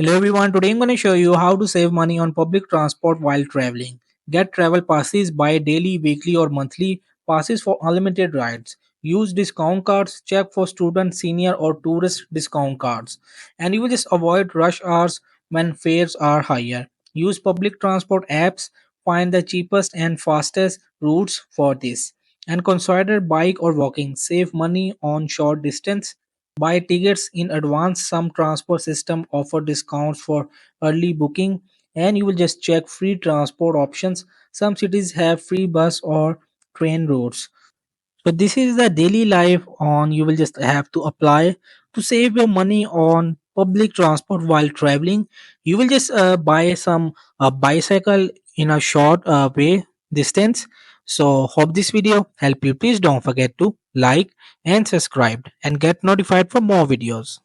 Hello everyone, today I'm going to show you how to save money on public transport while traveling. Get travel passes, buy daily, weekly or monthly passes for unlimited rides. Use discount cards, check for student, senior or tourist discount cards. And you will just avoid rush hours when fares are higher. Use public transport apps, find the cheapest and fastest routes for this. And consider bike or walking, save money on short distance. Buy tickets in advance. Some transport system offer discounts for early booking, and you will just check free transport options. Some cities have free bus or train routes. So this is the daily life on you will just have to apply to save your money on public transport while traveling. You will just buy some bicycle in a short way distance. So hope this video help you. Please don't forget to like and subscribe and get notified for more videos.